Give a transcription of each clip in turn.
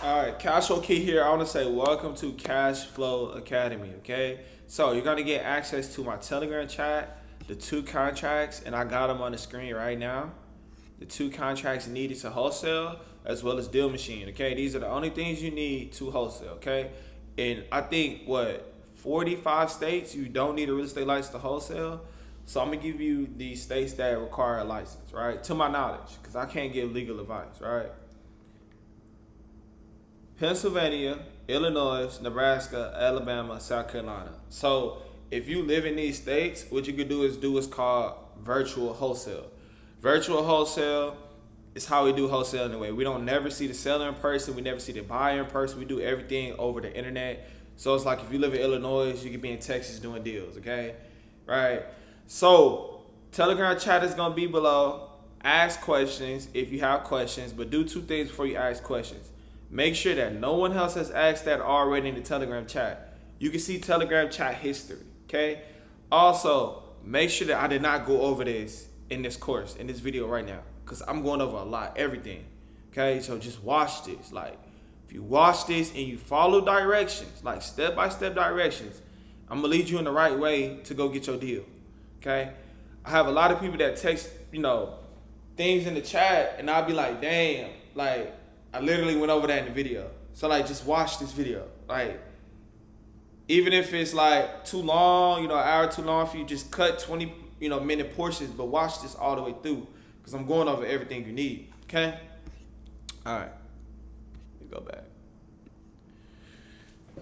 All right, Cash Flow Key here. I want to say welcome to Cash Flow Academy, okay? So you're going to get access to my Telegram chat, the two contracts, and I got them on the screen right now. The two contracts needed to wholesale as well as deal machine, okay? These are the only things you need to wholesale, okay? And I think, 45 states, you don't need a real estate license to wholesale. So I'm going to give you the states that require a license, right? To my knowledge, because I can't give legal advice, right? Pennsylvania, Illinois, Nebraska, Alabama, South Carolina. So if you live in these states, what you could do is what's called virtual wholesale. Virtual wholesale is how we do wholesale anyway. We don't never see the seller in person. We never see the buyer in person. We do everything over the internet. So it's like if you live in Illinois, you could be in Texas doing deals, okay? Right? So Telegram chat is going to be below. Ask questions if you have questions, but do two things before you ask questions. Make sure that no one else has asked that already in the Telegram chat. You can see Telegram chat history, okay? Also, make sure that I did not go over this in this course, in this video right now, because I'm going over a lot, everything, okay? So just watch this. Like, if you watch this and you follow directions, like step-by-step directions, I'm going to lead you in the right way to go get your deal, okay? I have a lot of people that text, things in the chat, and I'll be like, damn, like, I literally went over that in the video. So like, just watch this video. Like, even if it's like too long, an hour too long for you, just cut 20, minute portions, but watch this all the way through because I'm going over everything you need. Okay? All right. Let me go back.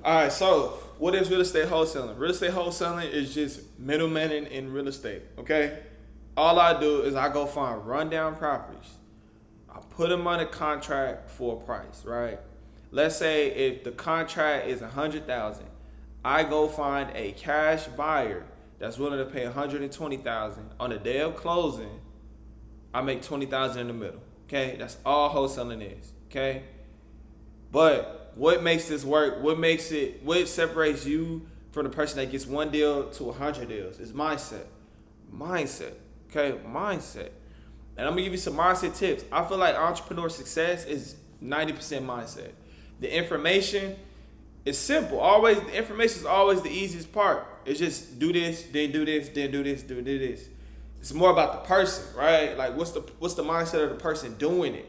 All right. So what is real estate wholesaling? Real estate wholesaling is just middleman in real estate. Okay? All I do is I go find rundown properties. I put them on a contract for a price, right? Let's say if the contract is $100,000, I go find a cash buyer that's willing to pay $120,000. On the day of closing, I make $20,000 in the middle. Okay, that's all wholesaling is. Okay, but what makes this work? What separates you from the person that gets one deal to 100 deals? Is mindset. Okay, mindset. And I'm gonna give you some mindset tips. I feel like entrepreneur success is 90% mindset. The information is simple. The information is always the easiest part. It's just do this, then do this, then do this, do this. It's more about the person, right? Like what's the mindset of the person doing it,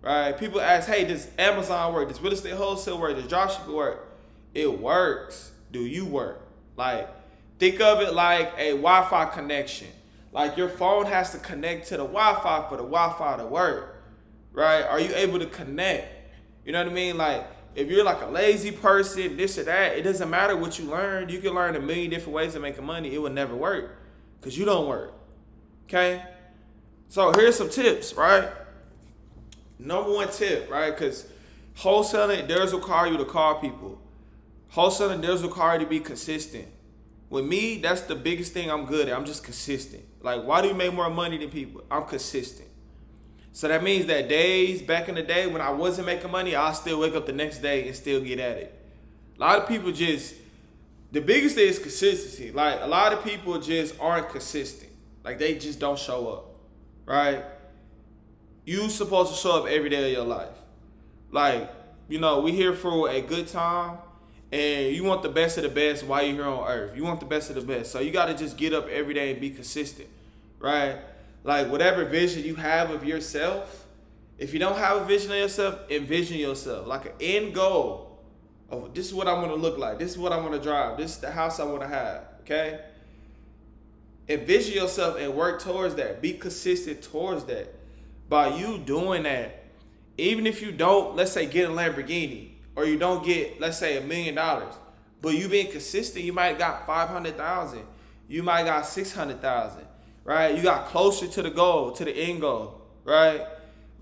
right? People ask, hey, does Amazon work? Does real estate wholesale work? Does dropshipping work? It works. Do you work? Like, think of it like a Wi-Fi connection. Like your phone has to connect to the Wi-Fi for the Wi-Fi to work, right? Are you able to connect? You know what I mean? Like if you're like a lazy person, this or that, it doesn't matter what you learn. You can learn a million different ways of making money. It will never work because you don't work, okay? So here's some tips, right? Number one tip, right? Because wholesaling does require you to call people. Wholesaling does require you to be consistent. With me, that's the biggest thing I'm good at. I'm just consistent. Like, why do you make more money than people? I'm consistent. So that means that days back in the day when I wasn't making money, I'll still wake up the next day and still get at it. A lot of people the biggest thing is consistency. Like, a lot of people just aren't consistent. Like, they just don't show up, right? You supposed to show up every day of your life. Like, we here for a good time. And you want the best of the best while you're here on earth. You want the best of the best. So you got to just get up every day and be consistent, right? Like whatever vision you have of yourself, if you don't have a vision of yourself, envision yourself. Like an end goal of this is what I want to look like. This is what I want to drive. This is the house I want to have, okay? Envision yourself and work towards that. Be consistent towards that. By you doing that, even if you don't, let's say, get a Lamborghini, or you don't get, let's say, $1 million, but you being consistent, you might got 500,000, you might got 600,000, right? You got closer to the goal, to the end goal, right?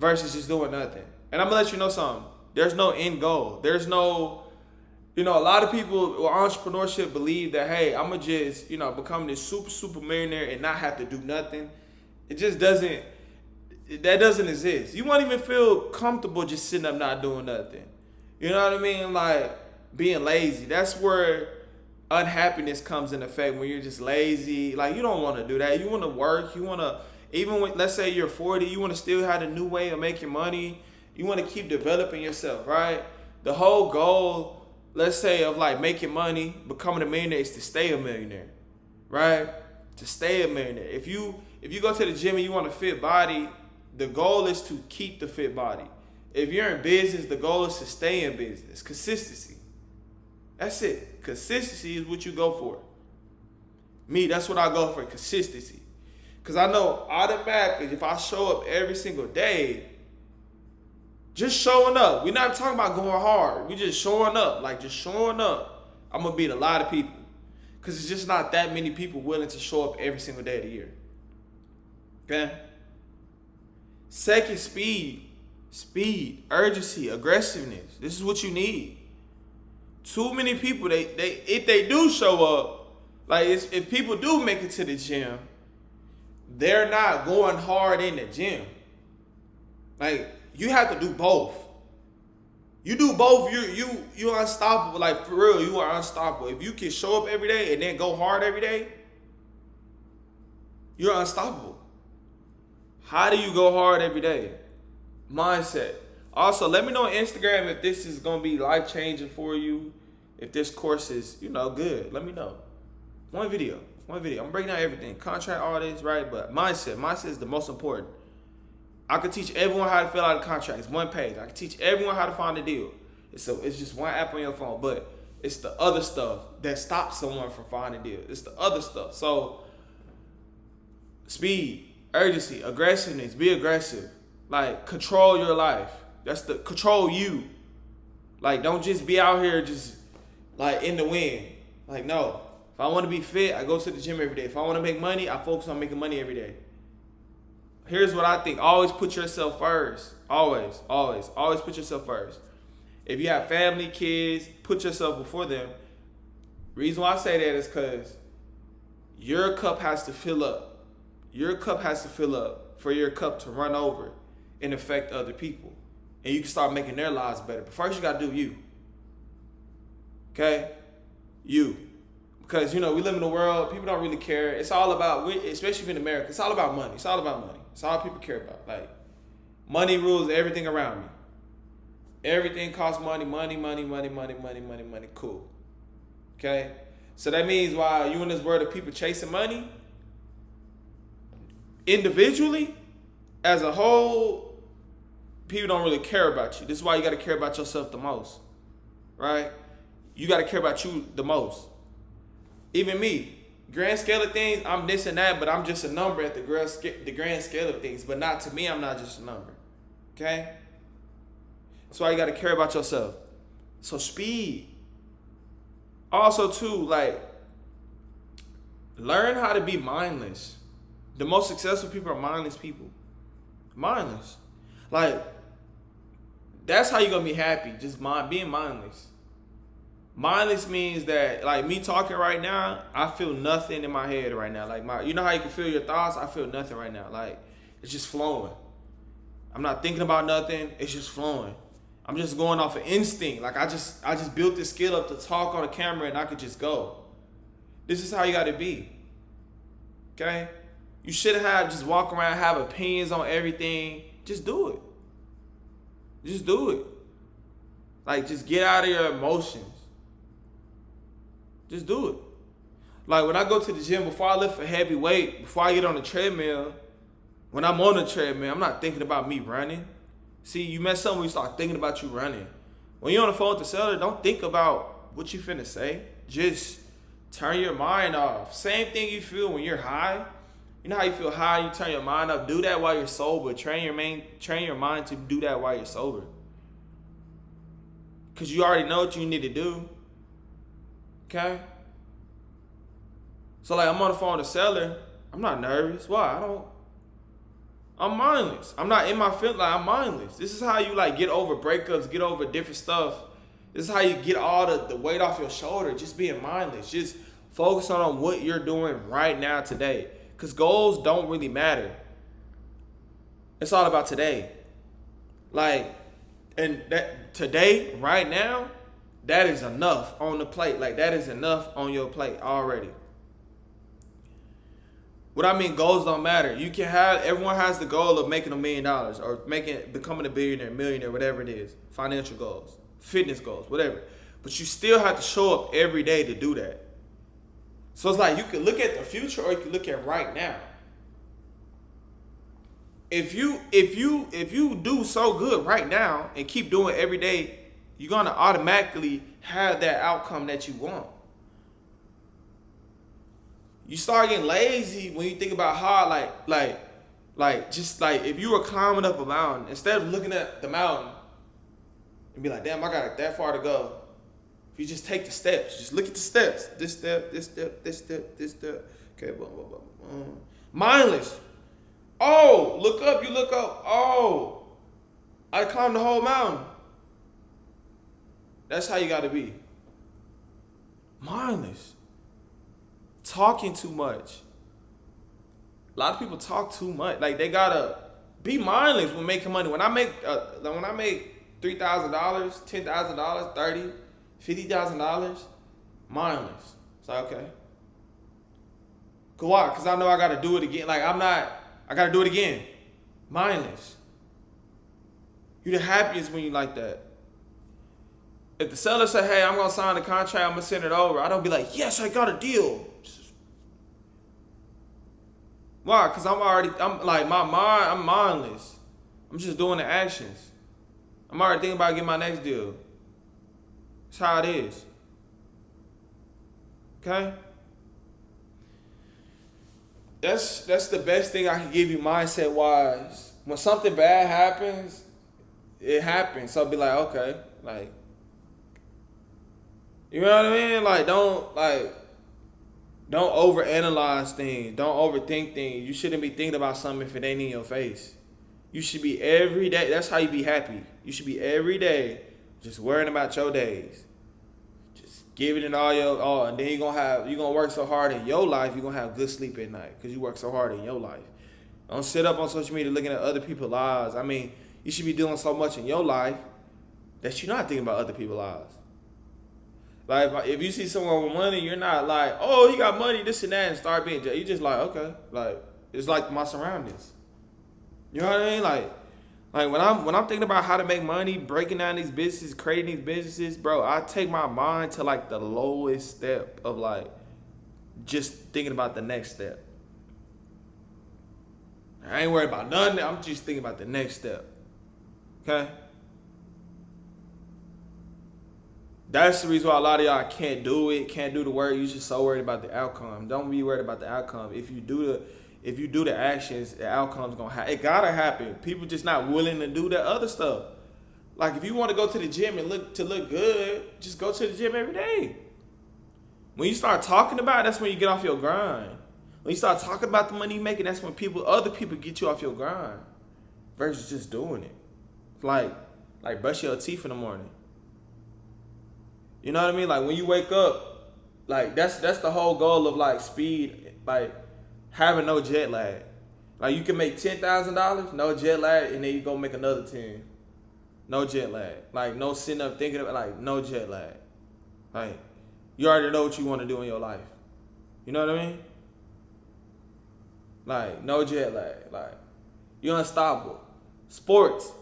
Versus just doing nothing. And I'm gonna let you know something. There's no end goal. There's no, a lot of people with entrepreneurship believe that, hey, I'm gonna just, become this super millionaire and not have to do nothing. It just doesn't exist. You won't even feel comfortable just sitting up not doing nothing. You know what I mean? Like being lazy. That's where unhappiness comes in effect when you're just lazy. Like you don't want to do that. You want to work. You want to, even when, let's say you're 40, you want to still have a new way of making money. You want to keep developing yourself, right? The whole goal, let's say, of like making money, becoming a millionaire is to stay a millionaire, right? To stay a millionaire. If you go to the gym and you want a fit body, the goal is to keep the fit body. If you're in business, the goal is to stay in business. Consistency. That's it. Consistency is what you go for. Me, that's what I go for, consistency. Because I know automatically if I show up every single day, just showing up. We're not talking about going hard. We just showing up. Like just showing up. I'm going to beat a lot of people. Because it's just not that many people willing to show up every single day of the year. Okay? Second, speed. Speed, urgency, aggressiveness. This is what you need. Too many people, they if they do show up, like if people do make it to the gym, they're not going hard in the gym. Like you have to do both. You do both, you're unstoppable. Like for real, you are unstoppable. If you can show up every day and then go hard every day, you're unstoppable. How do you go hard every day? Mindset. Also, let me know on Instagram if this is going to be life-changing for you. If this course is, good. Let me know. One video. I'm breaking down everything. Contract, all this, right? But mindset. Mindset is the most important. I could teach everyone how to fill out a contract. It's one page. I could teach everyone how to find a deal. It's just one app on your phone. But it's the other stuff that stops someone from finding a deal. It's the other stuff. So, speed, urgency, aggressiveness. Be aggressive. Like, control your life. That's the control you. Like, don't just be out here just like in the wind. Like, no. If I want to be fit, I go to the gym every day. If I want to make money, I focus on making money every day. Here's what I think. Always put yourself first. Always put yourself first. If you have family, kids, put yourself before them. Reason why I say that is because your cup has to fill up. Your cup has to fill up for your cup to run over and affect other people. And you can start making their lives better. But first you got to do you. Okay? You. Because, we live in a world, people don't really care. It's all about, especially in America, it's all about money. It's all about money. It's all people care about. Like, money rules everything around me. Everything costs money. Cool. Okay? So that means while you in this world of people chasing money, individually, as a whole, people don't really care about you. This is why you got to care about yourself the most. Right? You got to care about you the most. Even me, grand scale of things, I'm this and that, but I'm just a number at the grand scale of things. But not to me, I'm not just a number. Okay? That's why you got to care about yourself. So speed. Also too, like, learn how to be mindless. The most successful people are mindless people. Mindless. Like, that's how you're going to be happy. Just being mindless. Mindless means that, like me talking right now, I feel nothing in my head right now. Like you know how you can feel your thoughts? I feel nothing right now. Like it's just flowing. I'm not thinking about nothing. It's just flowing. I'm just going off of instinct. Like I just built this skill up to talk on the camera and I could just go. This is how you got to be. Okay? You shouldn't have just walk around, have opinions on everything. Just do it. Just do it. Like just get out of your emotions. Just do it. Like when I go to the gym, before I lift a heavy weight, before I get on the treadmill, when I'm on the treadmill, I'm not thinking about me running. See, you mess up when you start thinking about you running. When you're on the phone with the seller, don't think about what you finna say. Just turn your mind off. Same thing you feel when you're high. You know how you feel high, you turn your mind off. Do that while you're sober. Train your mind to do that while you're sober. Because you already know what you need to do. Okay? So like I'm on the phone with the seller. I'm not nervous. Why? I'm mindless. I'm not in my feelings. Like I'm mindless. This is how you like get over breakups, get over different stuff. This is how you get all the weight off your shoulder. Just being mindless. Just focus on what you're doing right now today. Because goals don't really matter. It's all about today. Like, and that today, right now, that is enough on the plate. Like that is enough on your plate already. What I mean, goals don't matter. You can have, everyone has the goal of making $1 million or becoming a billionaire, millionaire, whatever it is. Financial goals, fitness goals, whatever. But you still have to show up every day to do that. So it's like you can look at the future or you can look at right now. If you do so good right now and keep doing it every day, you're gonna automatically have that outcome that you want. You start getting lazy when you think about how just like if you were climbing up a mountain, instead of looking at the mountain and be like, damn, I got that far to go. If you just take the steps, just look at the steps. This step, this step, this step, this step. Okay, blah, blah, blah, blah. Mindless. Oh, look up, you look up. Oh, I climbed the whole mountain. That's how you gotta be. Mindless. Talking too much. A lot of people talk too much. Like they gotta be mindless when making money. When I make $3,000, $10,000, $30,000, $50,000, mindless. It's like, okay. Why? Because I know I gotta do it again. I gotta do it again. Mindless. You're the happiest when you like that. If the seller say, hey, I'm gonna sign the contract, I'm gonna send it over, I don't be like, yes, I got a deal. Why? Because I'm like, my mind, I'm mindless. I'm just doing the actions. I'm already thinking about getting my next deal. That's how it is. Okay? That's the best thing I can give you mindset wise. When something bad happens, it happens. So I'll be like, okay, like, you know what I mean? Like, don't overanalyze things. Don't overthink things. You shouldn't be thinking about something if it ain't in your face. You should be every day. That's how you be happy. You should be every day just worrying about your days. Just giving it all your all. And then you're gonna work so hard in your life, you're gonna have good sleep at night because you work so hard in your life. Don't sit up on social media looking at other people's lives. I mean, you should be doing so much in your life that you're not thinking about other people's lives. Like, if you see someone with money, you're not like, oh, he got money, this and that, and start being jealous. You just like, okay. Like, it's like my surroundings. You know what I mean? Like when I'm thinking about how to make money, breaking down these businesses, creating these businesses, bro, I take my mind to like the lowest step of like just thinking about the next step. I ain't worried about nothing. I'm just thinking about the next step. Okay? That's the reason why a lot of y'all can't do the work. You're just so worried about the outcome. Don't be worried about the outcome. If you do the actions, the outcome's gonna happen. It gotta happen. People just not willing to do that other stuff. Like if you want to go to the gym and look good, just go to the gym every day. When you start talking about it, that's when you get off your grind. When you start talking about the money you making, that's when other people get you off your grind. Versus just doing it. Like brush your teeth in the morning. You know what I mean? Like when you wake up, like that's the whole goal of like speed, like having no jet lag. Like you can make $10,000, no jet lag, and then you go make another 10. No jet lag. Like no sitting up thinking about like no jet lag. Like you already know what you want to do in your life. You know what I mean? Like no jet lag. Like you're unstoppable. Sports.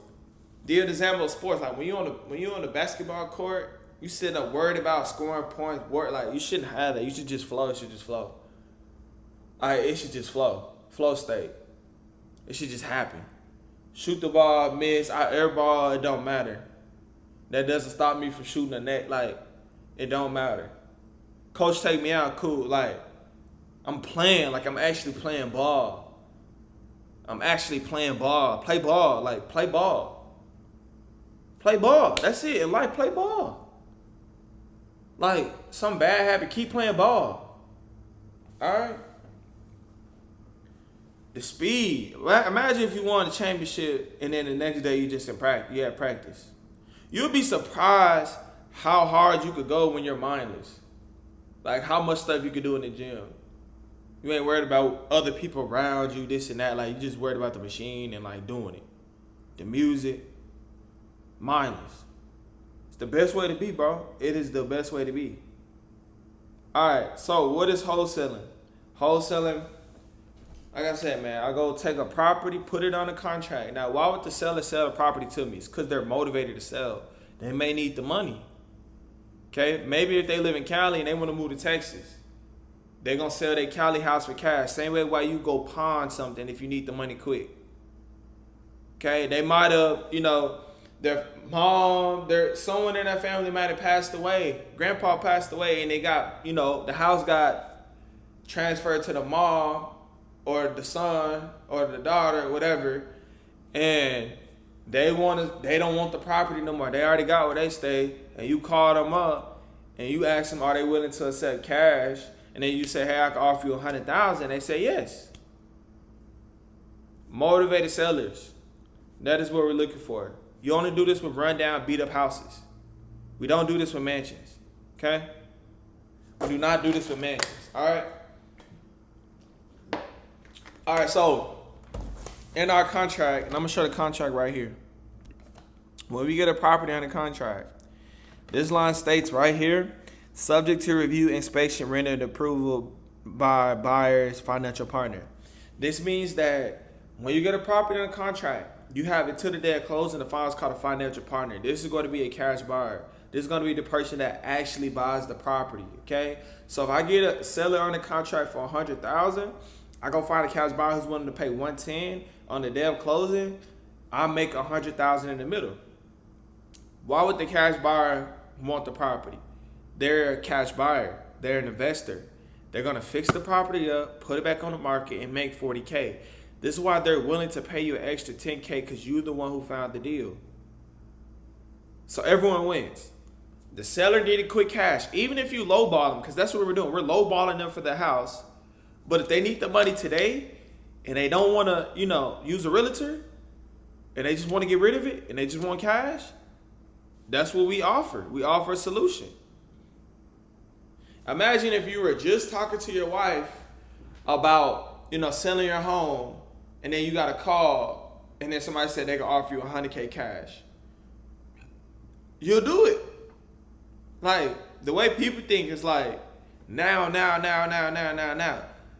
The example of sports, like when you're on the basketball court, you sitting up worried about scoring points. Like you shouldn't have that. You should just flow. It should just flow. It should just flow. Flow state. It should just happen. Shoot the ball, miss, air ball. It don't matter. That doesn't stop me from shooting the net. Like it don't matter. Coach take me out, cool. Like I'm playing. Like I'm actually playing ball. I'm actually playing ball. Play ball. Like play ball. Play ball. That's it. In life, play ball. Like, some bad habit, keep playing ball. All right? The speed. Imagine if you won a championship and then the next day you just in practice. You had practice. You'll be surprised how hard you could go when you're mindless. Like, how much stuff you could do in the gym. You ain't worried about other people around you, this and that. Like, you just worried about the machine and, like, doing it. The music. Mindless. The best way to be, bro. It is the best way to be. All right. So what is wholesaling? Wholesaling like I said, man, I go take a property, put it on a contract. Now, why would the seller sell the property to me? It's because they're motivated to sell. They may need the money. Okay? Maybe if they live in Cali and they want to move to Texas, they're going to sell their Cali house for cash. Same way why you go pawn something if you need the money quick. Okay? They might have, their mom, someone in their family might have passed away. Grandpa passed away and they got, the house got transferred to the mom or the son or the daughter, whatever, and they don't want the property no more. They already got where they stay, and you call them up and you ask them, are they willing to accept cash? And then you say, hey, I can offer you $100,000. They say yes. Motivated sellers. That is what we're looking for. You only do this with rundown, beat up houses. We don't do this with mansions. Okay? We do not do this with mansions. All right? All right, so in our contract, and I'm going to show the contract right here. When we get a property under contract, this line states right here, subject to review, inspection, rendered approval by buyer's financial partner. This means that when you get a property under contract, you have until the day of closing. The file is called a financial partner. This is going to be a cash buyer. This is going to be the person that actually buys the property, okay? So if I get a seller on the contract for $100,000, I go find a cash buyer who's willing to pay $110 on the day of closing. I make $100,000 in the middle. Why would the cash buyer want the property? They're a cash buyer. They're an investor. They're gonna fix the property up, put it back on the market, and make $40K. This is why they're willing to pay you an extra $10K because you're the one who found the deal. So everyone wins. The seller needed quick cash, even if you lowball them, because that's what we're doing. We're lowballing them for the house. But if they need the money today and they don't want to, use a realtor and they just want to get rid of it and they just want cash, that's what we offer. We offer a solution. Imagine if you were just talking to your wife about, selling your home and then you got a call and then somebody said they can offer you $100K cash. You'll do it. Like, the way people think is like, now.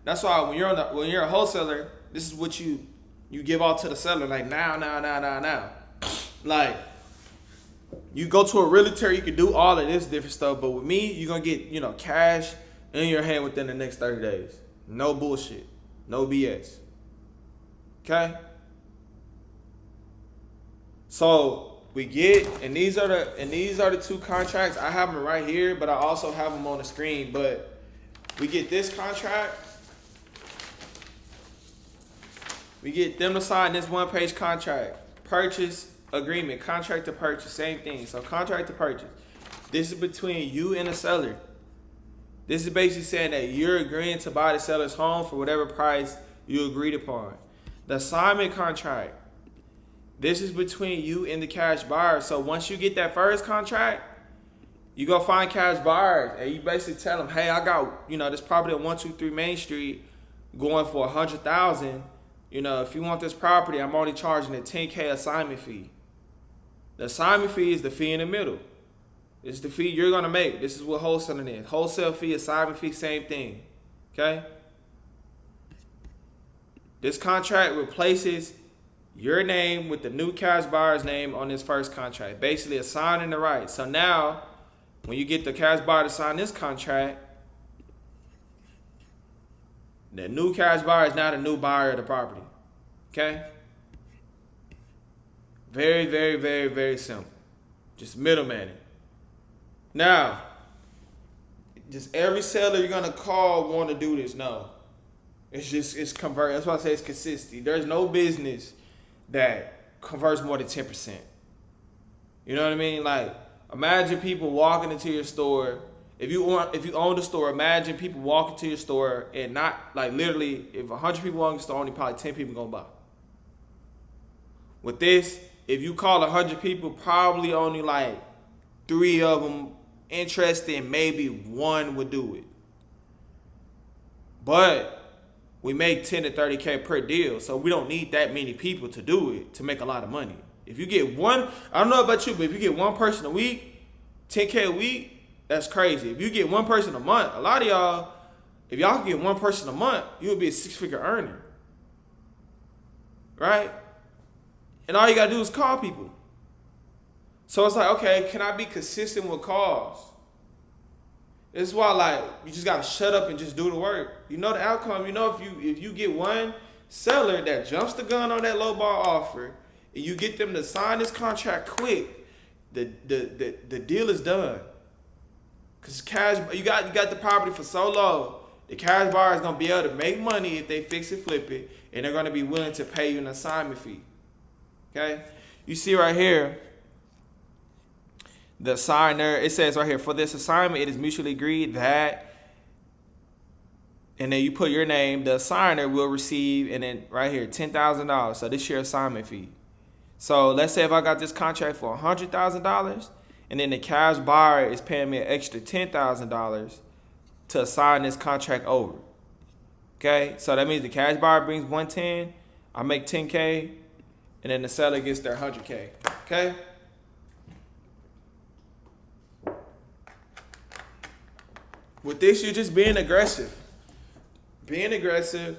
That's why when you're a wholesaler, this is what you give out to the seller, like now. Like, you go to a realtor, you can do all of this different stuff, but with me, you're gonna get, cash in your hand within the next 30 days. No bullshit. No BS. Okay? So we get, and these are the two contracts. I have them right here, but I also have them on the screen. But we get this contract. We get them to sign this one-page contract. Purchase agreement, contract to purchase, same thing. So contract to purchase. This is between you and the seller. This is basically saying that you're agreeing to buy the seller's home for whatever price you agreed upon. The assignment contract. This is between you and the cash buyer. So once you get that first contract, you go find cash buyers and you basically tell them, hey, I got, this property on 123 Main Street going for $100,000. If you want this property, I'm only charging a $10K assignment fee. The assignment fee is the fee in the middle. It's the fee you're going to make. This is what wholesaling is. Wholesale fee, assignment fee, same thing. Okay? This contract replaces your name with the new cash buyer's name on this first contract. Basically assigning the rights. So now, when you get the cash buyer to sign this contract, the new cash buyer is now the new buyer of the property. Okay? Very, very, very, very simple. Just middlemaning. Now, just every seller you're going to call want to do this? No. It's convert. That's why I say it's consistency. There's no business that converts more than 10%. You know what I mean? Like, imagine people walking into your store. If you own the store, imagine people walking to your store and not, like, literally, if 100 people walk in the store, only probably 10 people gonna buy. With this, if you call 100 people, probably only like 3 of them interested and maybe 1 would do it. But we make 10 to 30K per deal, so we don't need that many people to do it to make a lot of money. If you get one, I don't know about you, but if you get one person a week, 10K a week, that's crazy. If you get one person a month, a lot of y'all, if y'all can get one person a month, you would be a 6-figure earner. right? And all you gotta do is call people. So it's like, okay, can I be consistent with calls? This is why, like, you just gotta shut up and just do the work. You know the outcome. You know if you get one seller that jumps the gun on that low ball offer, and you get them to sign this contract quick, the deal is done. Cause cash, you got the property for so low, the cash buyer is gonna be able to make money if they fix it, flip it, and they're gonna be willing to pay you an assignment fee. Okay, you see right here. The signer, it says right here, for this assignment, it is mutually agreed that, and then you put your name, the signer will receive, and then right here, $10,000. So this is your assignment fee. So let's say if I got this contract for $100,000, and then the cash buyer is paying me an extra $10,000 to assign this contract over. Okay, so that means the cash buyer brings 110, I make 10K, and then the seller gets their 100K. Okay. With this, you're just being aggressive. Being aggressive,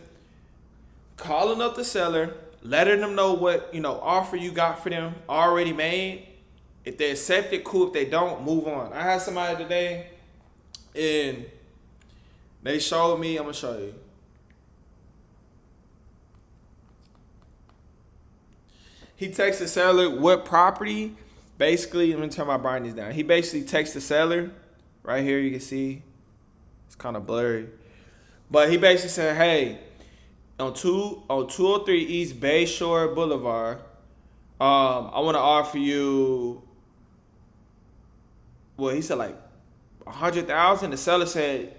calling up the seller, letting them know what, offer you got for them already made. If they accept it, cool. If they don't, move on. I had somebody today, and they showed me, I'm going to show you. He texts the seller what property. Basically, let me turn my brightness down. He basically texts the seller. Right here, you can see. It's kind of blurry. But he basically said, hey, on 203 East Bayshore Boulevard, I want to offer you, well, he said like 100,000. The seller said,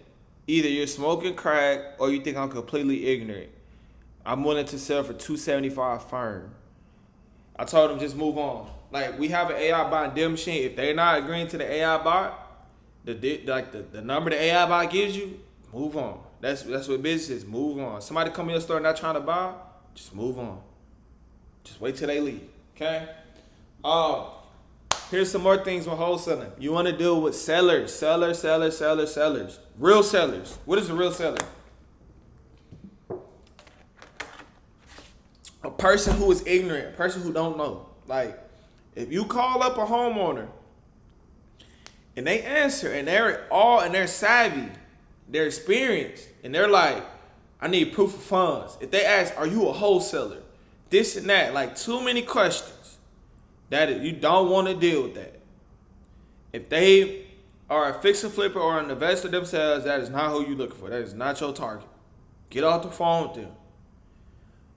either you're smoking crack or you think I'm completely ignorant. I'm willing to sell for 275 firm. I told him just move on. Like, we have an AI bot deal machine. If they're not agreeing to the AI bot, the number the AI bot gives you, move on. That's what business is. Move on. Somebody come in your store not trying to buy, just move on. Just wait till they leave. Okay. Here's some more things with wholesaling. You want to deal with sellers. Real sellers. What is a real seller? A person who is ignorant, a person who don't know. Like, if you call up a homeowner and they answer and they're savvy, they're experienced, and they're like, I need proof of funds. If they ask, are you a wholesaler? This and that, like too many questions. You don't want to deal with that. If they are a fixer flipper or an investor themselves, that is not who you're looking for. That is not your target. Get off the phone with them.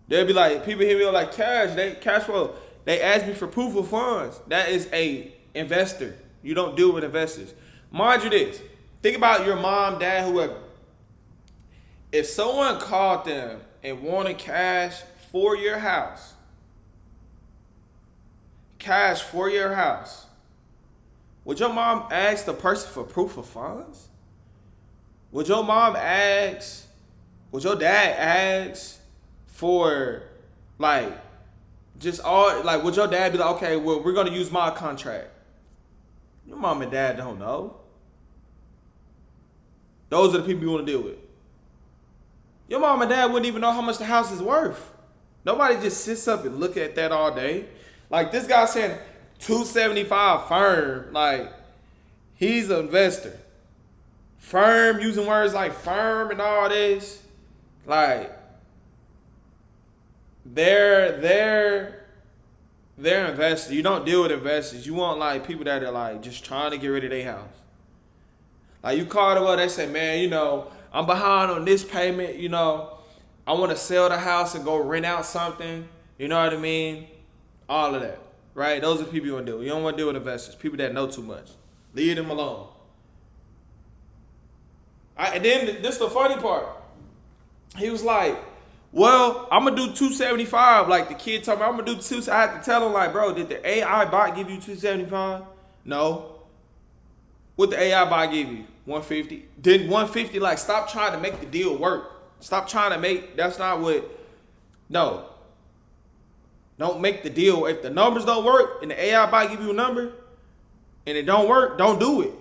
They'll be like, people hit me up like cash flow. They ask me for proof of funds. That is a investor. You don't deal with investors. Mind you this. Think about your mom, dad, whoever. If someone called them and wanted cash for your house, would your mom ask the person for proof of funds? Would your dad ask for would your dad be like, okay, well, we're gonna use my contract? Your mom and dad don't know. Those are the people you want to deal with. Your mom and dad wouldn't even know how much the house is worth. Nobody just sits up and look at that all day. Like, this guy saying 275 firm, like, he's an investor. Firm, using words like firm and all this, like, they're investors. You don't deal with investors. You want like people that are like just trying to get rid of their house. Like, you call them up, they say, man, I'm behind on this payment, I want to sell the house and go rent out something. You know what I mean? All of that, right? Those are the people you want to deal with. You don't want to deal with investors, people that know too much. Leave them alone. And then this is the funny part. He was like, well, I'm going to do 275. Like, the kid told me, I'm going to do 2. I had to tell him, like, bro, did the AI bot give you 275? No. What the AI bot give you? 150. Did 150, like, stop trying to make the deal work. Stop trying to make, that's not what, no. Don't make the deal. If the numbers don't work and the AI bot give you a number and it don't work, don't do it.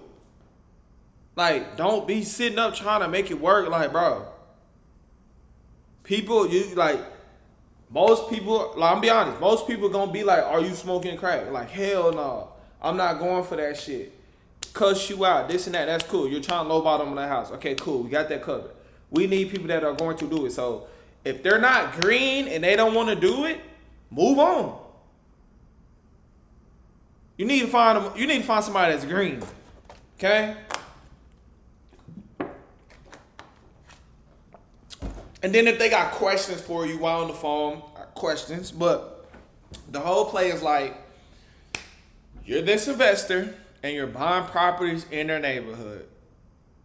Like, don't be sitting up trying to make it work. Like, bro, people, Most people, like, I'm be honest, most people gonna be like, are you smoking crack? Like, hell no. I'm not going for that shit. Cuss you out, this and that, that's cool. You're trying to lowball them in the house. Okay, cool, we got that covered. We need people that are going to do it. So if they're not green and they don't want to do it, move on. You need to find them, you need to find somebody that's green. Okay? And then if they got questions for you while on the phone, questions, but the whole play is like, you're this investor and you're buying properties in their neighborhood.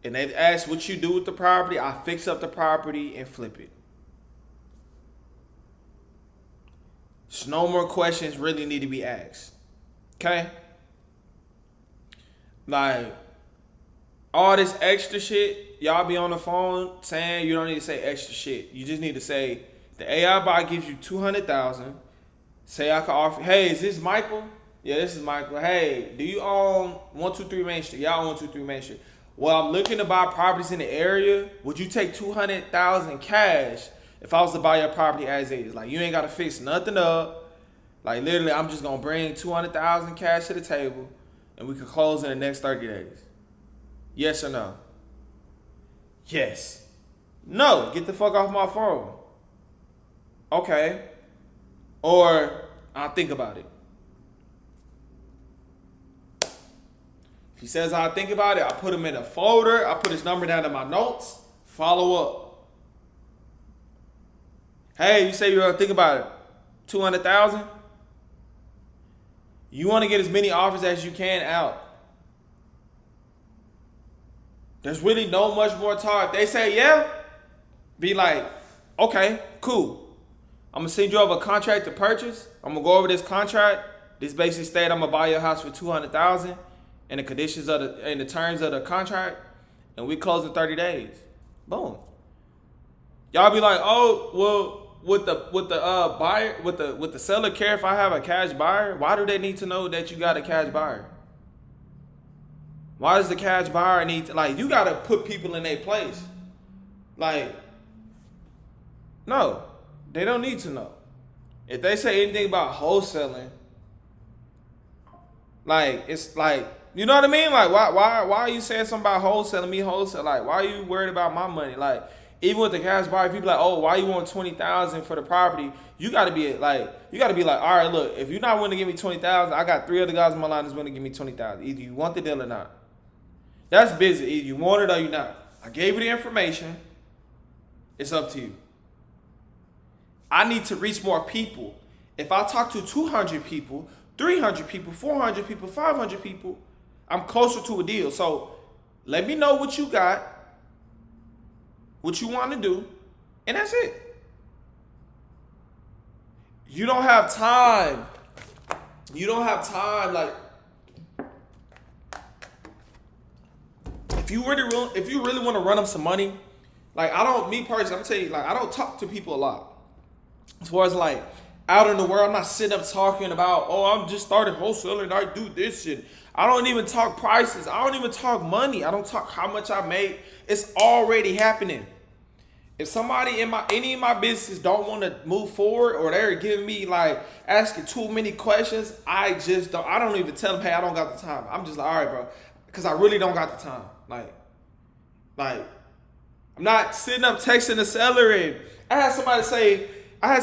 And they ask what you do with the property. I fix up the property and flip it. So no more questions really need to be asked. Okay? Like, all this extra shit, y'all be on the phone saying you don't need to say extra shit. You just need to say, the AI buy gives you $200,000. Say I can offer, hey, is this Michael? Yeah, this is Michael. Hey, do you own 123 Main Street? Yeah, I own 123 Main Street. Well, I'm looking to buy properties in the area. Would you take $200,000 cash if I was to buy your property as is? Like, you ain't got to fix nothing up. Like, literally, I'm just going to bring $200,000 cash to the table and we can close in the next 30 days. Yes or no? Yes. No, get the fuck off my phone. Okay. Or I'll think about it. If he says I'll think about it, I put him in a folder. I put his number down in my notes. Follow up. Hey, you say you're gonna think about it. 200,000? You want to get as many offers as you can out. There's really no much more talk. If they say yeah, be like, okay, cool. I'm gonna send you over a contract to purchase. I'm gonna go over this contract. This basically states I'm gonna buy your house for $200,000 and the conditions of the terms of the contract, and we close in 30 days. Boom. Y'all be like, oh, well, with the buyer, with the seller care if I have a cash buyer? Why do they need to know that you got a cash buyer? Why does the cash buyer need to, like, you gotta put people in their place. Like, no, they don't need to know. If they say anything about wholesaling, like, it's like, you know what I mean? Like, why are you saying something about wholesaling, me wholesale? Like, why are you worried about my money? Like, even with the cash buyer, if you be like, oh, why you want $20,000 for the property? You gotta be like, all right, look, if you're not willing to give me $20,000, I got 3 other guys in my line that's willing to give me $20,000. Either you want the deal or not. That's business. Either you want it or you not. I gave you the information. It's up to you. I need to reach more people. If I talk to 200 people, 300 people, 400 people, 500 people, I'm closer to a deal. So let me know what you got, what you want to do, and that's it. You don't have time. You don't have time. Like, if you really want to run up some money, like, me personally, I'm telling you, like, I don't talk to people a lot. As far as like out in the world, I'm not sitting up talking about, oh, I'm just started wholesaling and I do this shit. I don't even talk prices. I don't even talk money. I don't talk how much I make. It's already happening. If somebody in any of my businesses don't want to move forward, or they're giving me, like, asking too many questions, I don't even tell them, hey, I don't got the time. I'm just like, all right, bro, because I really don't got the time. Like I'm not sitting up texting the seller. And I had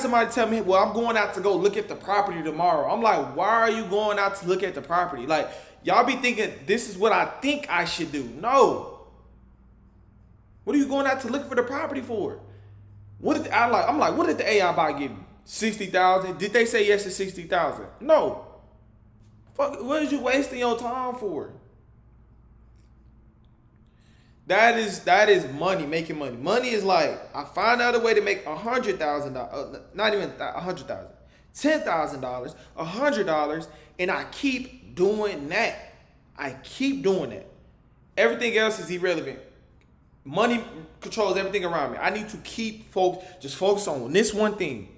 somebody tell me, well, I'm going out to go look at the property tomorrow. I'm like, why are you going out to look at the property? Like, y'all be thinking this is what I think I should do. No. What are you going out to look for the property for? I'm like, what did the AI buy give you? 60,000? Did they say yes to 60,000? No. Fuck, what is you wasting your time for? That is money, making money. Money is like, I find out a way to make $100,000, not even $100,000, $10,000, $100, and I keep doing that. I keep doing that. Everything else is irrelevant. Money controls everything around me. I need to keep focus on this one thing.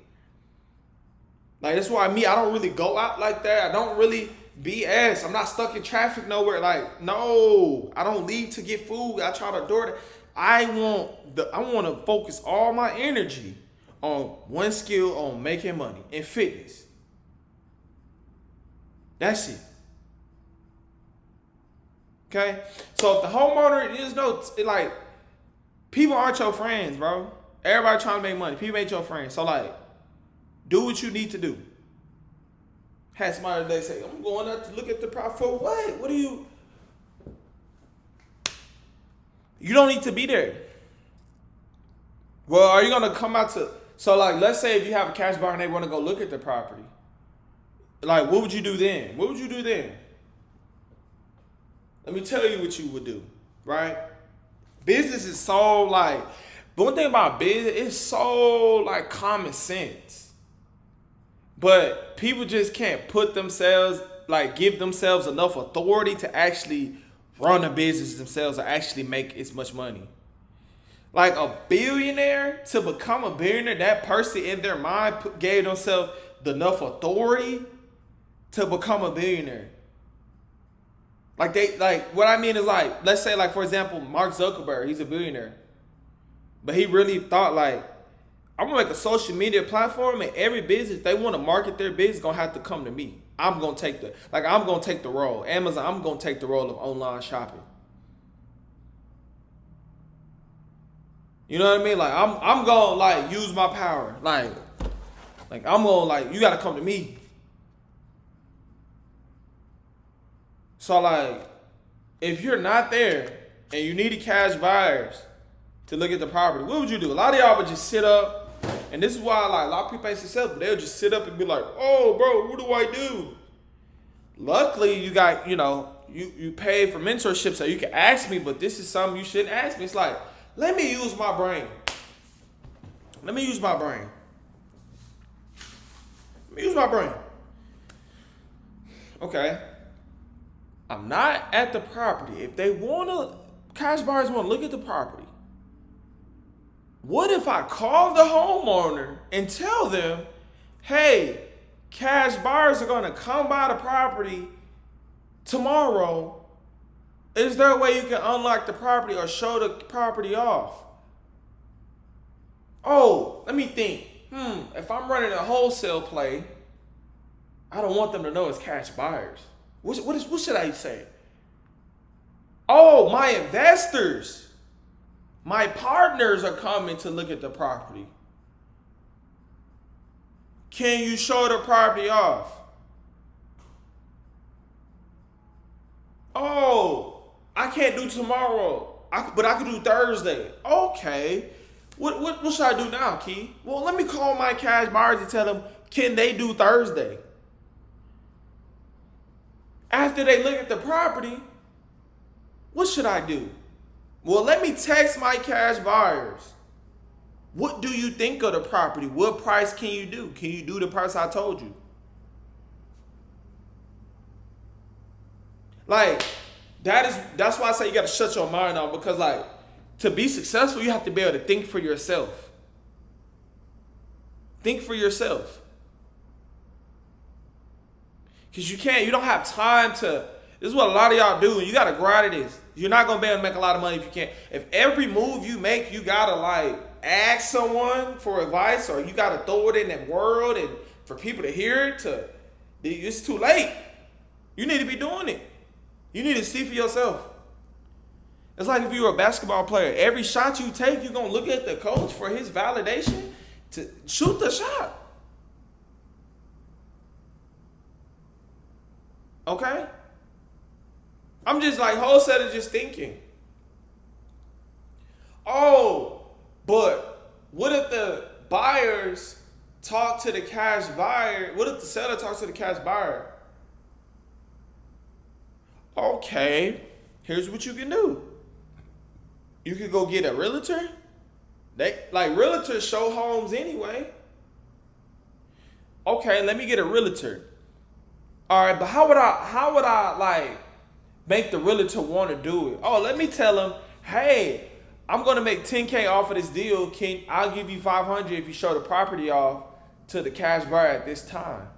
Like, that's why I don't really go out like that. I don't really BS. I'm not stuck in traffic nowhere. Like, no, I don't leave to get food. I try to door that. I want to focus all my energy on one skill on making money in fitness. That's it. Okay? So if the homeowner is like, people aren't your friends, bro. Everybody trying to make money. People ain't your friends. So like, do what you need to do. Had somebody today say, I'm going out to look at the property for what? What do you? You don't need to be there. Well, are you going to come out to, so like, let's say if you have a cash buyer and they want to go look at the property. Like, what would you do then? What would you do then? Let me tell you what you would do, right? Business is so like, but one thing about business, it's so like common sense. But people just can't put themselves, like give themselves enough authority to actually run a business themselves or actually make as much money. Like a billionaire, to become a billionaire, that person in their mind gave themselves enough authority to become a billionaire. Like what I mean is like, let's say like, for example, Mark Zuckerberg, he's a billionaire. But he really thought like, I'm gonna make a social media platform and every business, they want to market their business, gonna have to come to me. I'm gonna take the role. Amazon, I'm gonna take the role of online shopping. You know what I mean? Like I'm gonna like use my power. Like I'm gonna like, you gotta come to me. So like, if you're not there and you needed cash buyers to look at the property, what would you do? A lot of y'all would just sit up, and this is why like a lot of people ain't successful. They'll just sit up and be like, oh bro, what do I do? Luckily you got, you paid for mentorship so you can ask me, but this is something you shouldn't ask me. It's like, let me use my brain. Let me use my brain. Let me use my brain. Okay. I'm not at the property. If they cash buyers want to look at the property, what if I call the homeowner and tell them, hey, cash buyers are going to come by the property tomorrow. Is there a way you can unlock the property or show the property off? Oh, let me think. If I'm running a wholesale play, I don't want them to know it's cash buyers. What should I say? Oh, my investors, my partners are coming to look at the property. Can you show the property off? Oh, I can't do tomorrow, but I can do Thursday. Okay. What should I do now, Key? Well, let me call my cash buyers and tell them, can they do Thursday? After they look at the property, what should I do? Well, let me text my cash buyers. What do you think of the property? What price can you do? Can you do the price I told you? Like, that's why I say you got to shut your mind off, because like, to be successful, you have to be able to think for yourself. Think for yourself. Because you don't have time to, this is what a lot of y'all do, and you got to grind at this. You're not going to be able to make a lot of money if you can't. If every move you make, you got to like ask someone for advice, or you got to throw it in that world and for people to hear it, it's too late. You need to be doing it. You need to see for yourself. It's like if you were a basketball player, every shot you take, you're going to look at the coach for his validation to shoot the shot. Okay? I'm just like, wholesale is just thinking. Oh, but what if the buyers talk to the cash buyer? What if the seller talks to the cash buyer? Okay, here's what you can do. You could go get a realtor. Realtors show homes anyway. Okay, let me get a realtor. All right, but how would I like make the realtor want to do it? Oh, let me tell him, hey, I'm gonna make $10K off of this deal. I'll give you $500 if you show the property off to the cash buyer at this time.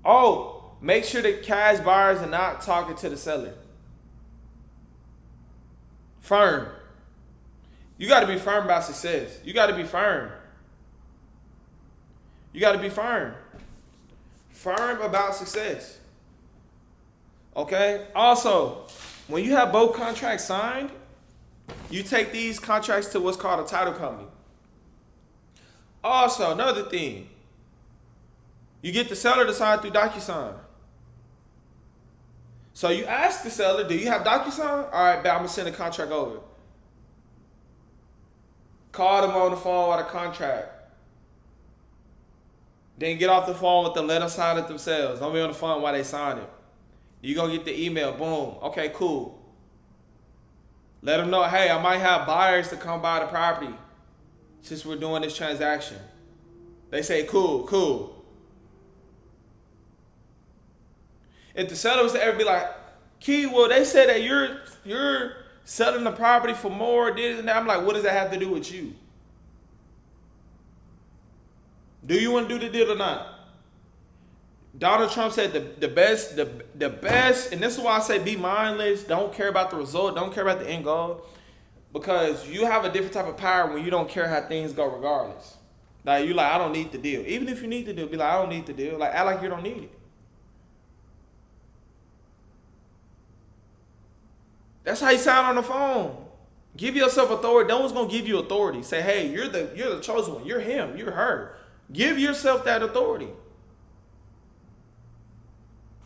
Oh, make sure the cash buyers are not talking to the seller. Firm. You got to be firm about success. You got to be firm. You got to be firm. Firm about success. Okay? Also, when you have both contracts signed, you take these contracts to what's called a title company. Also, another thing, you get the seller to sign through DocuSign. So you ask the seller, do you have DocuSign? All right, bet I'm going to send the contract over. Call them on the phone with a contract. Then get off the phone with them, let them sign it themselves. Don't be on the phone while they sign it. You gonna get the email, boom. Okay, cool. Let them know, hey, I might have buyers to come buy the property since we're doing this transaction. They say, cool. If the seller was to ever be like, Key, well, they said that you're selling the property for more, this and that. I'm like, what does that have to do with you? Do you want to do the deal or not? Donald Trump said the best, and this is why I say be mindless. Don't care about the result. Don't care about the end goal. Because you have a different type of power when you don't care how things go regardless. Like, you like, I don't need the deal. Even if you need the deal, be like, I don't need the deal. Like, act like you don't need it. That's how you sound on the phone. Give yourself authority. No one's gonna give you authority. Say, hey, you're the chosen one. You're him. You're her. Give yourself that authority.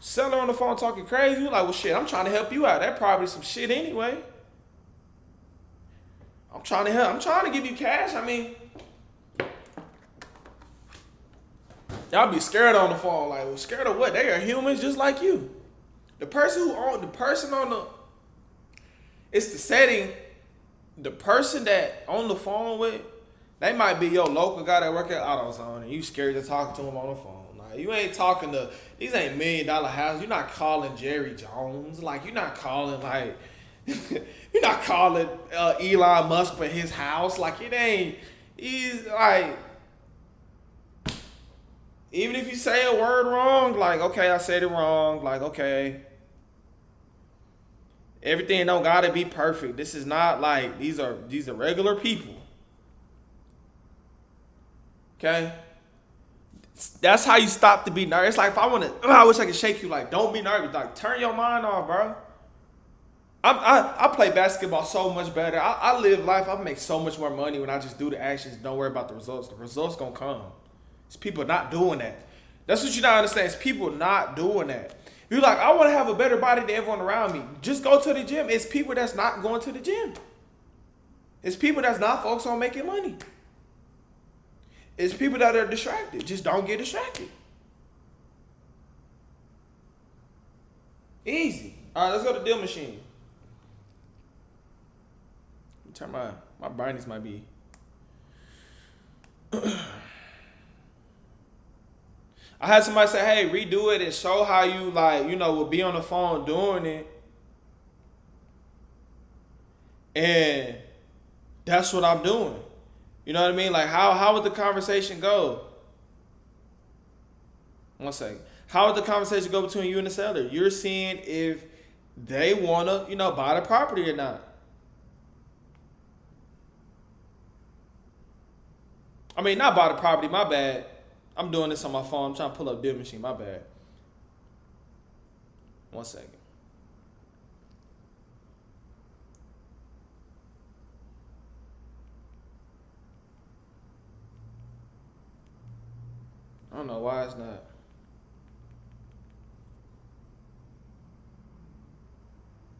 Seller on the phone talking crazy. You're like, well, shit, I'm trying to help you out. That probably some shit anyway. I'm trying to help. I'm trying to give you cash. I mean, y'all be scared on the phone. Like, well, scared of what? They are humans just like you. The person on the, it's the setting. The person that on the phone with, they might be your local guy that work at AutoZone, and you scared to talk to him on the phone. Like, you ain't talking to, these ain't $1 million houses. You're not calling Jerry Jones. Like, you're not calling like, you're not calling Elon Musk for his house. Like, it ain't. He's like, even if you say a word wrong, like, okay, I said it wrong. Like, okay. Everything don't gotta be perfect. This is not like, these are regular people. Okay? That's how you stop to be nervous. It's like, if I wish I could shake you, like, don't be nervous. Like, turn your mind off, bro. I play basketball so much better. I live life. I make so much more money when I just do the actions. Don't worry about the results. The results gonna come. It's people not doing that. That's what you don't understand. It's people not doing that. You're like, I want to have a better body than everyone around me. Just go to the gym. It's people that's not going to the gym. It's people that's not focused on making money. It's people that are distracted. Just don't get distracted. Easy. All right, let's go to deal machine. Turn my brightness might be. I had somebody say, hey, redo it and show how you, like, you know, will be on the phone doing it. And that's what I'm doing. You know what I mean? Like, how would the conversation go? 1 second. How would the conversation go between you and the seller? You're seeing if they want to, you know, buy the property or not. I mean, not buy the property, my bad. I'm doing this on my phone. I'm trying to pull up deal machine, my bad. 1 second. I don't know why it's not.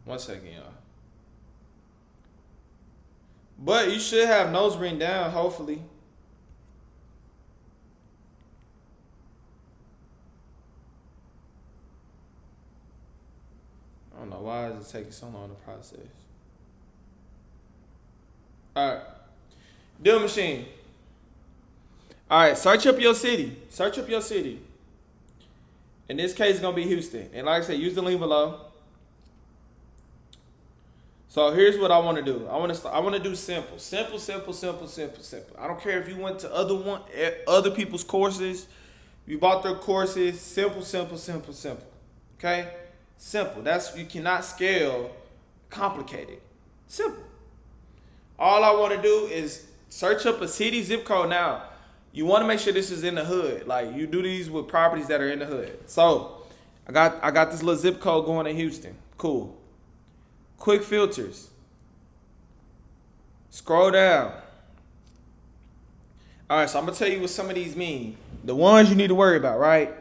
One second, y'all. But you should have nose ring down, hopefully. I don't know why is it taking so long to process. All right. Deal machine. All right, search up your city. Search up your city. In this case, it's going to be Houston. And like I said, use the link below. So here's what I want to do. I want to do simple. Simple. I don't care if you went to other people's courses. You bought their courses. Simple. Okay? Simple. You cannot scale complicated. Simple. All I want to do is search up a city zip code. Now, you want to make sure this is in the hood. Like, you do these with properties that are in the hood. So, I got this little zip code going in Houston. Cool. Quick filters. Scroll down. All right, so I'm gonna tell you what some of these mean. The ones you need to worry about, right?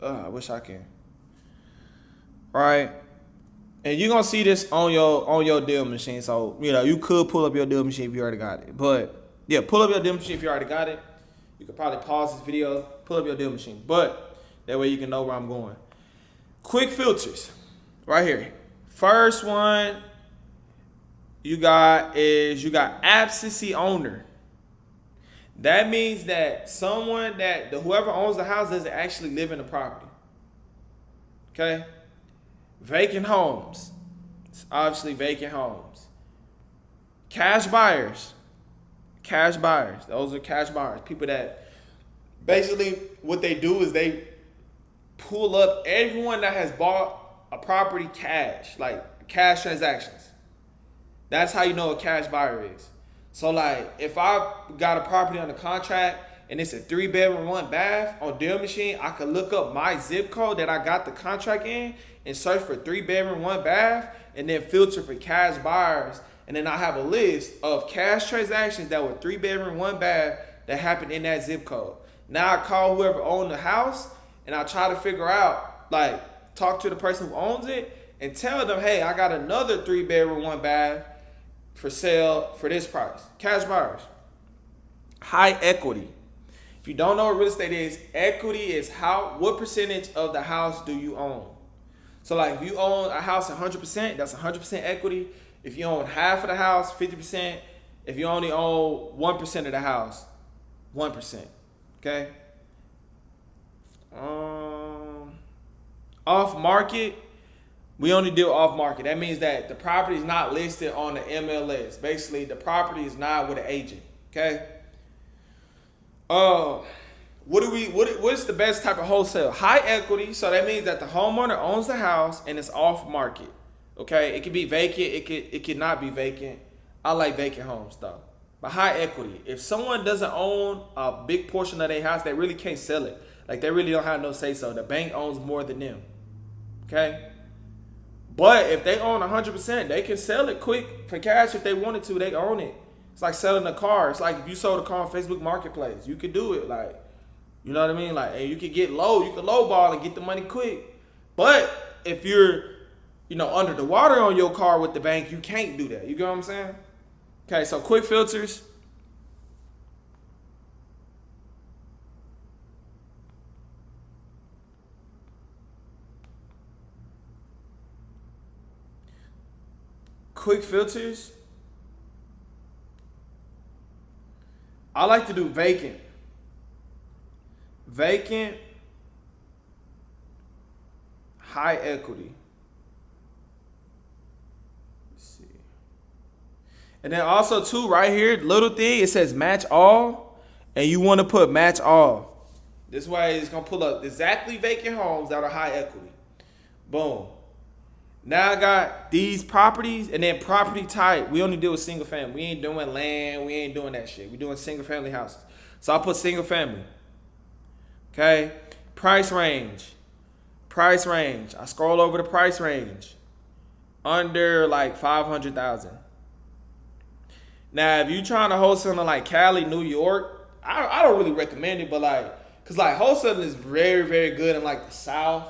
I wish I can. Right, and you're gonna see this on your deal machine. So you could pull up your deal machine if you already got it. But yeah, pull up your deal machine if you already got it. You could probably pause this video, pull up your deal machine. But that way you can know where I'm going. Quick filters, right here. First one you got absentee owner. That means that whoever owns the house doesn't actually live in the property. Okay? Vacant homes. It's obviously vacant homes. Cash buyers. Cash buyers. Those are cash buyers. People that basically what they do is they pull up everyone that has bought a property cash, like cash transactions. That's how you know a cash buyer is. So like if I got a property under contract and it's a 3-bedroom, 1 bath on deal machine, I could look up my zip code that I got the contract in and search for 3-bedroom, 1 bath and then filter for cash buyers. And then I have a list of cash transactions that were 3-bedroom, 1 bath that happened in that zip code. Now I call whoever owned the house and I try to figure out, like, talk to the person who owns it and tell them, hey, I got another 3-bedroom, 1 bath for sale for this price. Cash buyers. High equity. If you don't know what real estate is, equity is what percentage of the house do you own? So like if you own a house 100%, that's 100% equity. If you own half of the house, 50%. If you only own 1% of the house, 1%. Okay? Off market. We only deal off market. That means that the property is not listed on the MLS. Basically, the property is not with an agent. Okay. What's the best type of wholesale? High equity. So that means that the homeowner owns the house and it's off market. Okay. It can be vacant. It could not be vacant. I like vacant homes though. But high equity. If someone doesn't own a big portion of their house, they really can't sell it. Like they really don't have no say so. The bank owns more than them. Okay. But if they own 100%, they can sell it quick for cash if they wanted to. They own it. It's like selling a car. It's like if you sold a car on Facebook Marketplace, you could do it. Like, you know what I mean? Like, and you could get low. You could lowball and get the money quick. But if you're, under the water on your car with the bank, you can't do that. You get what I'm saying? Okay, so quick filters. Quick filters. I like to do vacant. Vacant. High equity. Let's see. And then also too, right here, little thing, it says match all. And you want to put match all. This way it's going to pull up exactly vacant homes that are high equity. Boom. Now I got these properties and then property type. We only deal with single family. We ain't doing land. We ain't doing that shit. We doing single family houses. So I put single family. Okay. Price range. Price range. I scroll over the price range. Under like 500,000. Now if you trying to wholesale in like Cali, New York, I don't really recommend it, but cause wholesaling is very, very good in like the South.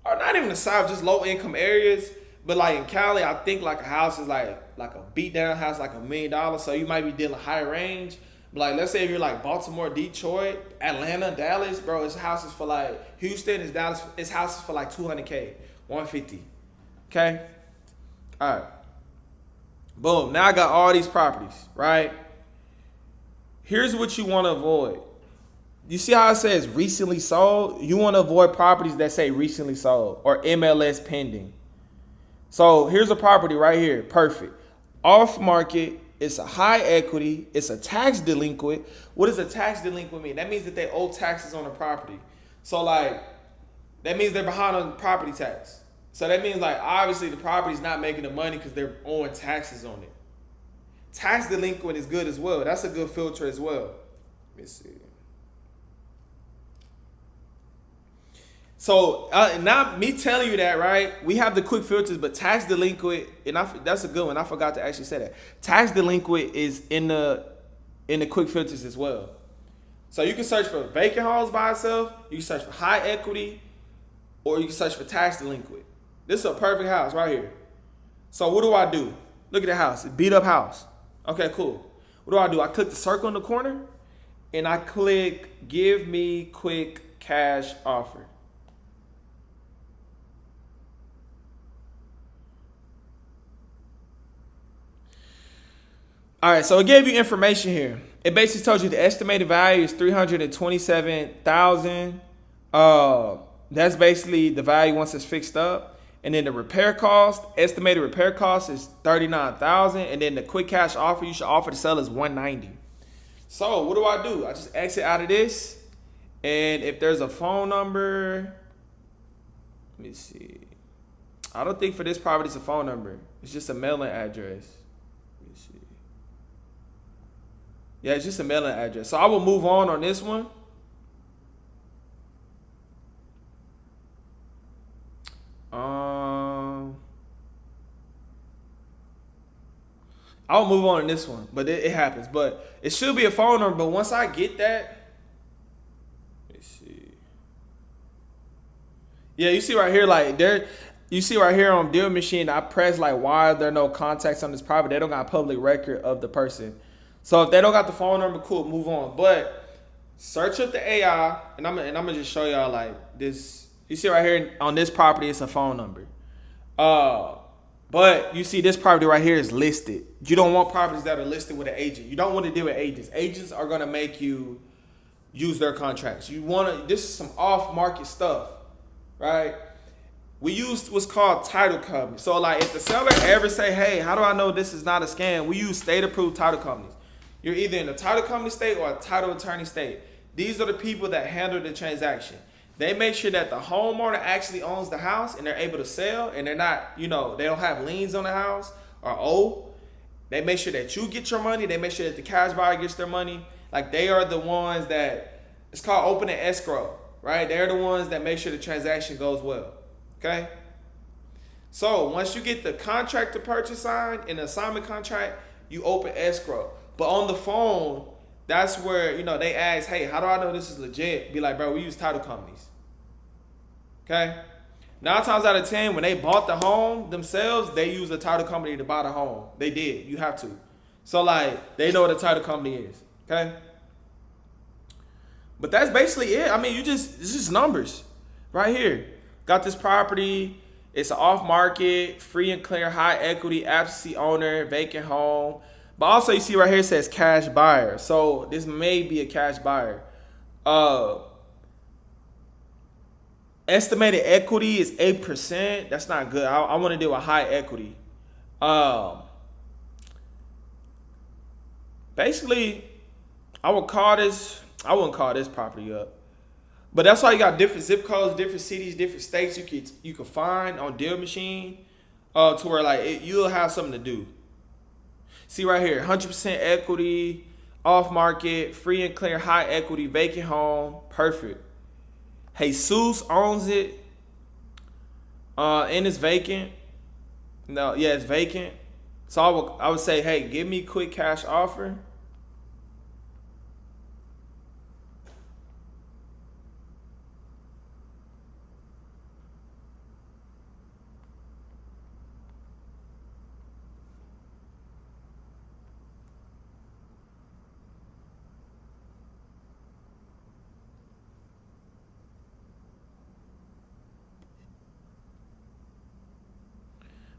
Or not even the South, just low income areas. But like in Cali, I think like a house is like a beat down house, like $1 million. So you might be dealing high range. But like, let's say if you're like Baltimore, Detroit, Atlanta, Dallas, bro, it's houses for like Houston, it's houses for like 200K, 150. Okay? All right. Boom. Now I got all these properties, right? Here's what you want to avoid. You see how it says recently sold? You want to avoid properties that say recently sold or MLS pending. So here's a property right here. Perfect. Off market. It's a high equity. It's a tax delinquent. What does a tax delinquent mean? That means that they owe taxes on the property. So like, that means they're behind on property tax. So that means like, obviously the property's not making the money because they're owing taxes on it. Tax delinquent is good as well. That's a good filter as well. Let me see. So not me telling you that, right? We have the quick filters, but tax delinquent, and that's a good one. I forgot to actually say that. Tax delinquent is in the quick filters as well. So you can search for vacant homes by itself. You can search for high equity, or you can search for tax delinquent. This is a perfect house right here. So what do I do? Look at the house. It's beat up house. Okay, cool. What do? I click the circle in the corner, and I click give me quick cash offer. All right, so it gave you information here. It basically told you the estimated value is $327,000. That's basically the value once it's fixed up. And then the repair cost, estimated repair cost is $39,000. And then the quick cash offer you should offer to sell is $190. So what do? I just exit out of this. And if there's a phone number, let me see. I don't think for this property it's a phone number. It's just a mailing address. Let me see. Yeah, it's just a mailing address. So I will move on this one. I'll move on this one, but it happens. But it should be a phone number. But once I get that, let me see. Yeah, you see right here, like there. You see right here on Deal Machine, I press like why are there no contacts on this property? They don't got public record of the person. So if they don't got the phone number, cool, move on. But search up the AI, and I'm gonna just show y'all like this. You see right here on this property, it's a phone number. But you see this property right here is listed. You don't want properties that are listed with an agent. You don't want to deal with agents. Agents are gonna make you use their contracts. You wanna. This is some off-market stuff, right? We use what's called title company. So like if the seller ever say, hey, how do I know this is not a scam? We use state-approved title companies. You're either in a title company state or a title attorney state. These are the people that handle the transaction. They make sure that the homeowner actually owns the house and they're able to sell and they're not, they don't have liens on the house or owe. They make sure that you get your money. They make sure that the cash buyer gets their money. Like they are the ones that, it's called open and escrow, right? They're the ones that make sure the transaction goes well, okay? So once you get the contract to purchase signed and the assignment contract, you open escrow. But on the phone, that's where, they ask, hey, how do I know this is legit? Be like, bro, we use title companies. Okay? 9 times out of 10, when they bought the home themselves, they use a title company to buy the home. They did. You have to. So, like, they know what a title company is. Okay? But that's basically it. I mean, it's just numbers right here. Got this property. It's an off-market, free and clear, high equity, absentee owner, vacant home. But also you see right here it says cash buyer. So this may be a cash buyer. Estimated equity is 8%. That's not good. I want to do a high equity. Basically, I wouldn't call this property up. But that's why you got different zip codes, different cities, different states you can find on Deal Machine to where like you'll have something to do. See right here, 100% equity, off market, free and clear, high equity, vacant home, perfect. Jesus owns it, and it's vacant. No, yeah, it's vacant. So I would say, hey, give me quick cash offer.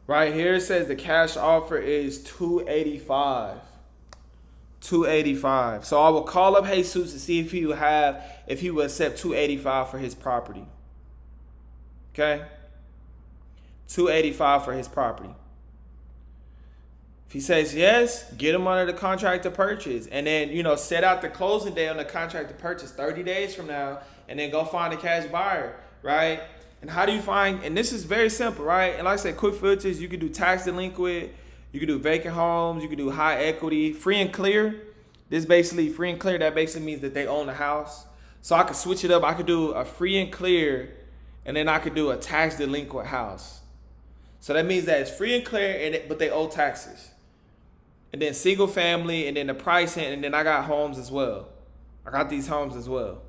Right here it says the cash offer is $285. $285. So I will call up Jesus to see if he will accept $285 for his property. Okay? $285 for his property. If he says yes, get him under the contract to purchase. And then, set out the closing day on the contract to purchase 30 days from now. And then go find a cash buyer, right? And how do you find, and this is very simple, right? And like I said, quick filters, you can do tax delinquent, You can do vacant homes. You can do high equity, free and clear. This basically free and clear. That basically means that they own the house. So I could switch it up. I could do a free and clear, and then I could do a tax delinquent house. So that means that it's free and clear, but they owe taxes. And then single family, and then the price, and then I got homes as well. I got these homes as well.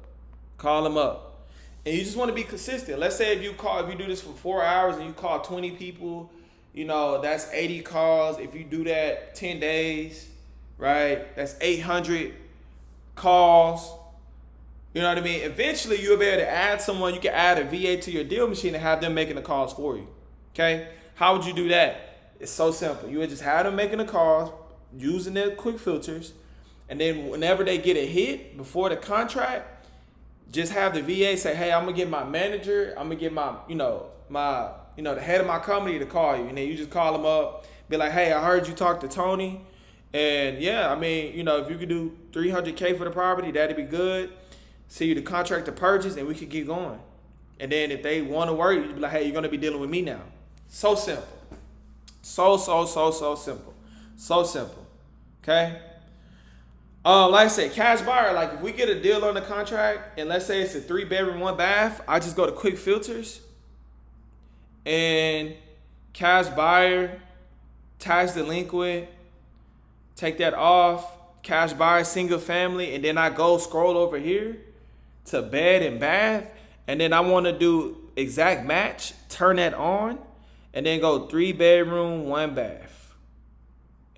Call them up. And you just want to be consistent. Let's say if you do this for 4 hours and you call 20 people, that's 80 calls. If you do that 10 days, right? That's 800 calls. You know what I mean? Eventually you'll be able to add someone. You can add a VA to your deal machine and have them making the calls for you. Okay? How would you do that? It's so simple. You would just have them making the calls, using their quick filters, and then whenever they get a hit before the contract, just have the VA say, hey, I'm gonna get my manager, I'm gonna get my, the head of my company to call you. And then you just call them up, be like, hey, I heard you talk to Tony. And yeah, if you could do $300K for the property, that'd be good. See you the contract to purchase, and we could get going. And then if they want to work, you'd be like, hey, you're gonna be dealing with me now. So simple. So simple. So simple. Okay? Like I said, cash buyer, like if we get a deal on the contract, and let's say it's a 3-bedroom, 1 bath, I just go to quick filters and cash buyer, tax delinquent, take that off, cash buyer, single family, and then I go scroll over here to bed and bath, and then I want to do exact match, turn that on, and then go 3-bedroom, 1 bath,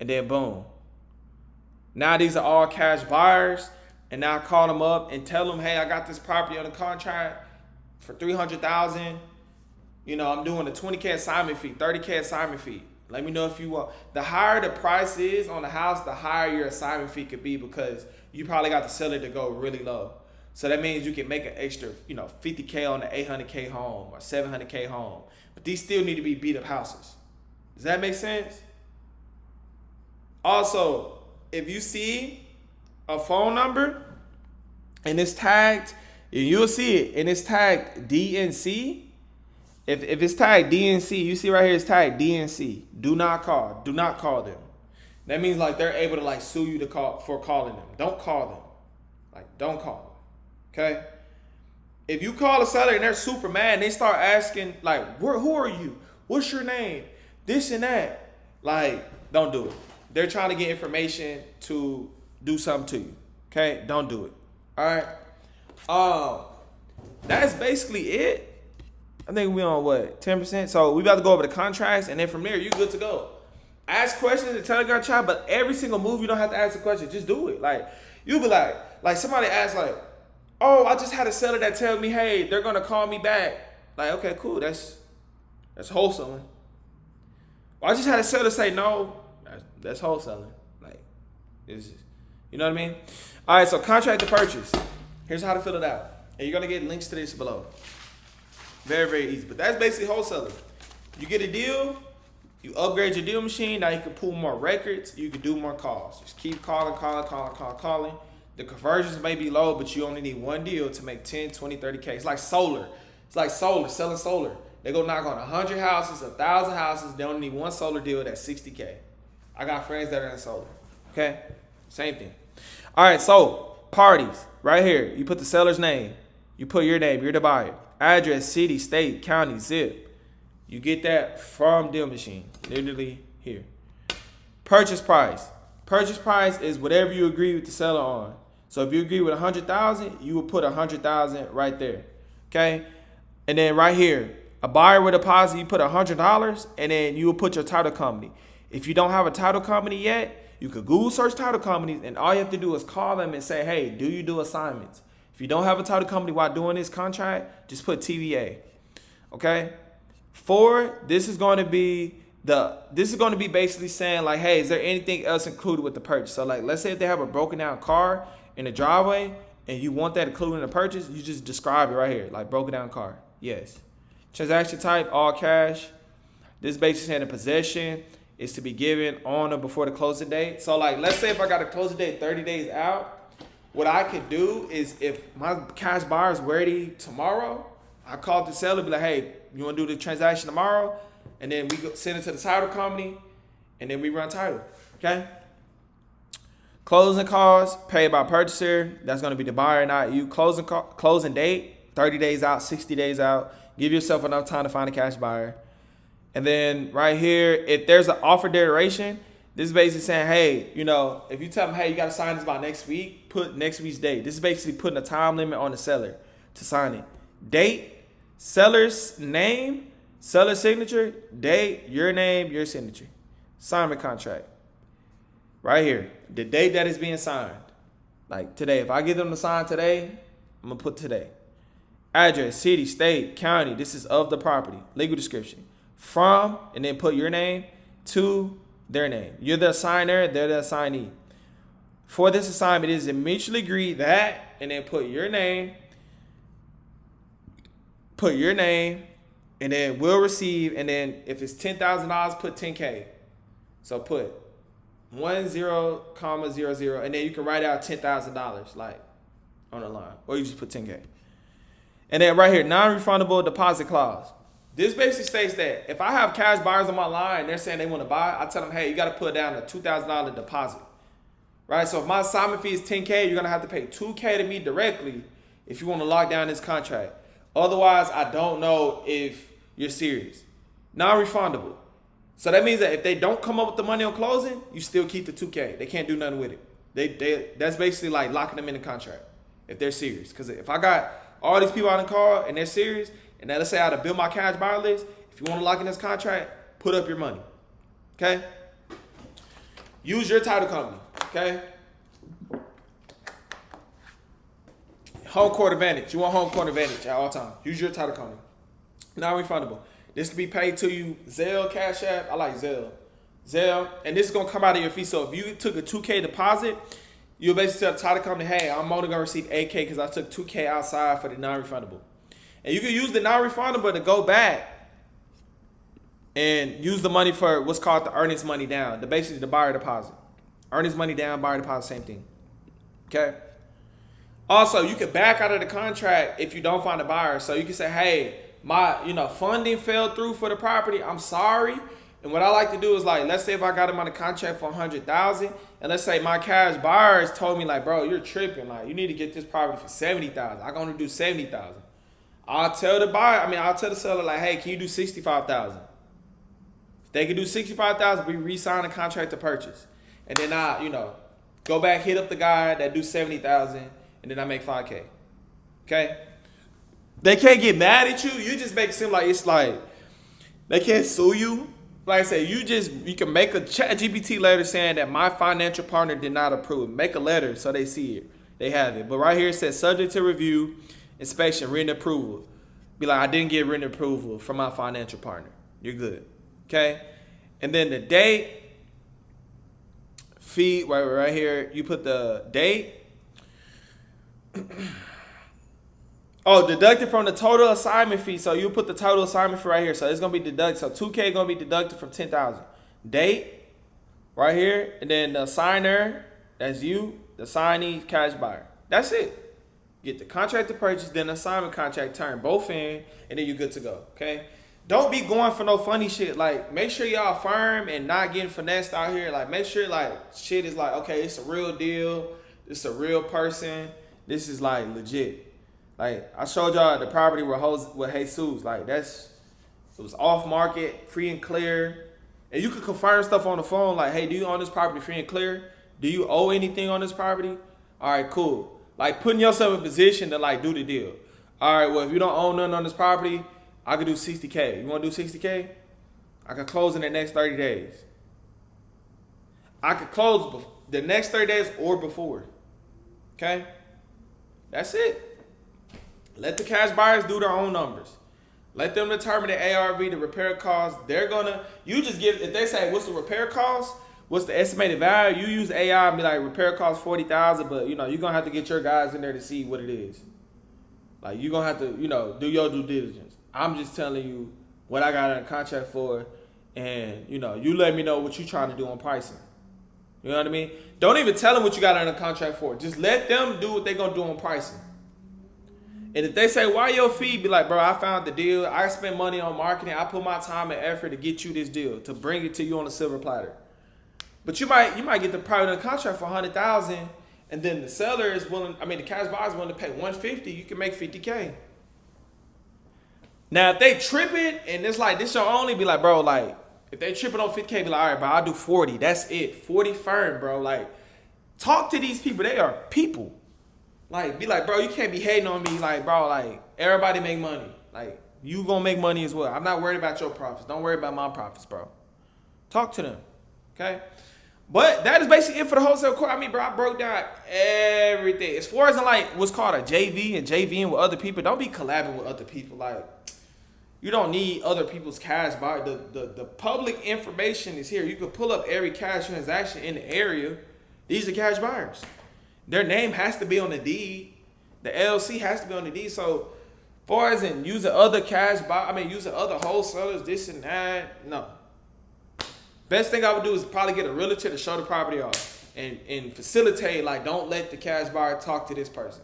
and then boom. Now these are all cash buyers, and now I call them up and tell them, hey, I got this property on the contract for $300,000. I'm doing a $20K assignment fee, $30K assignment fee. Let me know if you want. The higher the price is on the house, the higher your assignment fee could be, because you probably got the seller to go really low. So that means you can make an extra, $50K on the $800K home or $700K home. But these still need to be beat up houses. Does that make sense? Also, if you see a phone number and it's tagged, you'll see it, and it's tagged DNC. If it's tagged DNC, you see right here it's tagged DNC. Do not call. Do not call them. That means like they're able to sue you for calling them. Don't call them. Don't call them. Okay? If you call a seller and they're super mad and they start asking who are you? What's your name? This and that. Don't do it. They're trying to get information to do something to you. Okay? Don't do it. All right. That's basically it. I think we on 10%? So we about to go over the contracts, and then from there, you're good to go. Ask questions in Telegram chat, but every single move, you don't have to ask a question. Just do it. You'll be like somebody asks oh, I just had a seller that tell me, hey, they're going to call me back. Okay, cool. That's wholesaling. Well, I just had a seller say no. That's wholesaling. You know what I mean? All right, so contract to purchase. Here's how to fill it out. And you're going to get links to this below. Very, very easy. But that's basically wholesaling. You get a deal, you upgrade your deal machine, now you can pull more records, you can do more calls. Just keep calling. The conversions may be low, but you only need one deal to make 10, 20, 30K. It's like solar. Selling solar. They go knock on 100 houses, 1,000 houses, they only need one solar deal that's 60K. I got friends that are in solar. Okay? Same thing. All right, so parties. Right here, you put the seller's name. You put your name, you're the buyer. Address, city, state, county, zip. You get that from deal machine. Literally here. Purchase price. Purchase price is whatever you agree with the seller on. So if you agree with 100,000, you will put 100,000 right there. Okay? And then right here, a buyer with a deposit, you put $100, and then you will put your title company. If you don't have a title company yet, you could Google search title companies, and all you have to do is call them and say, hey, do you do assignments? If you don't have a title company while doing this contract, just put TVA. Okay? 4, this is going to be basically saying hey, is there anything else included with the purchase? So let's say if they have a broken down car in the driveway and you want that included in the purchase, you just describe it right here, broken down car. Yes. Transaction type, all cash. This basically saying the possession is to be given on or before the closing date. So let's say if I got a closing date 30 days out, what I could do is if my cash buyer is ready tomorrow, I call the seller, be like, hey, you want to do the transaction tomorrow? And then we go send it to the title company. and then we run title. Okay. Closing costs paid by purchaser. That's going to be the buyer, not you. Closing date, 30 days out, 60 days out. Give yourself enough time to find a cash buyer. And then right here, if there's an offer duration, this is basically saying, hey, if you tell them, hey, you got to sign this by next week, put next week's date. This is basically putting a time limit on the seller to sign it. Date, seller's name, seller's signature, date, your name, your signature. Assignment contract. Right here, the date that is being signed. Like today, if I get them to sign today, I'm going to put today. Address, city, state, county. This is of the property. Legal description. From, and then put your name, to their name. You're the assigner, they're the assignee. For this assignment, it is mutually agreed that, and then put your name, and then will receive, and then if it's $10,000, put 10K. So put 10,000, and then you can write out $10,000 like on the line, or you just put 10K. And then right here, non-refundable deposit clause. This basically states that if I have cash buyers on my line and they're saying they want to buy, I tell them, hey, you got to put down a $2,000 deposit, right? So if my assignment fee is 10K, you're gonna have to pay 2K to me directly if you want to lock down this contract. Otherwise, I don't know if you're serious. Non-refundable. So that means that if they don't come up with the money on closing, you still keep the 2K. They can't do nothing with it. That's basically like locking them in the contract if they're serious. Because if I got all these people on the call and they're serious, and then let's say I had to build my cash buyer list, if you want to lock in this contract, put up your money. Okay? Use your title company. Okay? Home court advantage. You want home court advantage at all times. Use your title company. Non-refundable. This can be paid to you Zelle, Cash App. I like Zelle. And this is going to come out of your fee. So if you took a 2K deposit, you'll basically tell the title company, hey, I'm only going to receive 8K because I took 2K outside for the non-refundable. And you can use the non-refundable to go back and use the money for what's called the earnest money down. Basically the buyer deposit. Earnest money down, buyer deposit, same thing. Okay? Also, you can back out of the contract if you don't find a buyer. So you can say, hey, my funding fell through for the property. I'm sorry. And what I like to do is like, let's say if I got him on a contract for $100,000, and let's say my cash buyers told me like, bro, you're tripping. Like, you need to get this property for $70,000. I'm gonna do $70,000. I'll tell the seller like, hey, can you do $65,000? If they can do $65,000, we re-sign the contract to purchase, and then I, go back, hit up the guy that do $70,000, and then I make $5K. Okay. They can't get mad at you. You just make it seem like it's like they can't sue you. Like I said, you can make a ChatGPT letter saying that my financial partner did not approve. Make a letter so they see it. They have it. But right here it says subject to review, inspection, written approval. Be like, I didn't get written approval from my financial partner. You're good. Okay? And then the date, fee, right here, you put the date. Oh, deducted from the total assignment fee. So you put the total assignment fee right here. So it's going to be deducted. So 2K going to be deducted from 10,000. Date, right here. And then the assigner, that's you. The assignee, cash buyer. That's it. Get the contract to purchase, then the assignment contract, turn both in, and then you're good to go. Okay? Don't be going for no funny shit. Like, make sure y'all firm and not getting finessed out here. Like, make sure, like, shit is like, okay, it's a real deal. It's a real person. This is, like, legit. Like, I showed y'all the property with Jesus. Like, it was off market, free and clear. And you could confirm stuff on the phone. Like, hey, do you own this property free and clear? Do you owe anything on this property? All right, cool. Like, putting yourself in position to, like, do the deal. All right, well, if you don't own nothing on this property, I could do 60K. You want to do 60K? I could close in the next 30 days. I could close the next 30 days or before. Okay? That's it. Let the cash buyers do their own numbers. Let them determine the ARV, the repair cost. If they say, what's the repair cost? What's the estimated value? You use AI and be like, repair cost $40,000, but you're going to have to get your guys in there to see what it is. Like, you're going to have to, do your due diligence. I'm just telling you what I got in a contract for, and, you let me know what you're trying to do on pricing. You know what I mean? Don't even tell them what you got in a contract for. Just let them do what they're going to do on pricing. And if they say, why your fee? Be like, bro, I found the deal. I spent money on marketing. I put my time and effort to get you this deal, to bring it to you on a silver platter. But you might get the property under contract for 100,000, and then the seller is willing. I mean, the cash buyer is willing to pay 150. You can make 50K. Now, if they tripping and it's like this, will only be like, bro, like if they tripping on 50K, be like, all right, bro, I'll do 40. That's it, 40 firm, bro. Like, talk to these people. They are people. Like, be like, bro, you can't be hating on me. Like, bro, like everybody make money. Like, you gonna make money as well. I'm not worried about your profits. Don't worry about my profits, bro. Talk to them, okay? But that is basically it for the wholesale court. I mean, bro, I broke down everything. As far as like what's called a JV and JVing with other people, don't be collabing with other people. Like, you don't need other people's cash buy. The public information is here. You can pull up every cash transaction in the area. These are cash buyers. Their name has to be on the deed. The LLC has to be on the deed. So, far as in using other using other wholesalers, this and that, no. Best thing I would do is probably get a realtor to show the property off and facilitate, like, don't let the cash buyer talk to this person.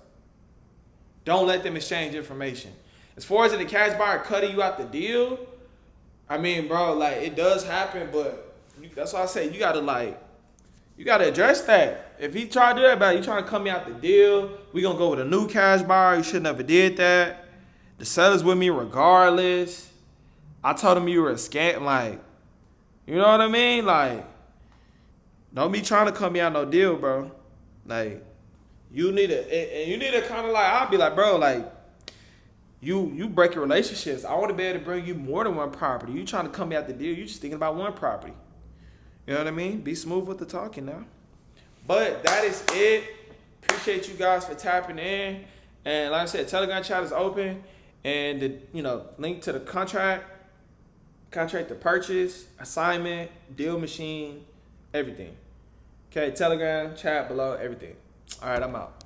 Don't let them exchange information. As far as the cash buyer cutting you out the deal, I mean, bro, like, it does happen, but that's why I say you gotta address that. If he try to do that, you trying to cut me out the deal, we gonna go with a new cash buyer. You should never did that. The seller's with me regardless. I told him you were a scam, like, you know what I mean? Like, don't be trying to cut me out no deal, bro. Like, you need to kind of like, I'll be like, bro, like, you break your relationships. I want to be able to bring you more than one property. You trying to cut me out the deal, you just thinking about one property. You know what I mean? Be smooth with the talking now. But that is it. Appreciate you guys for tapping in. And like I said, Telegram chat is open. And the link to the contract to purchase, assignment, deal machine, everything. Okay, Telegram chat below, everything. All right, I'm out.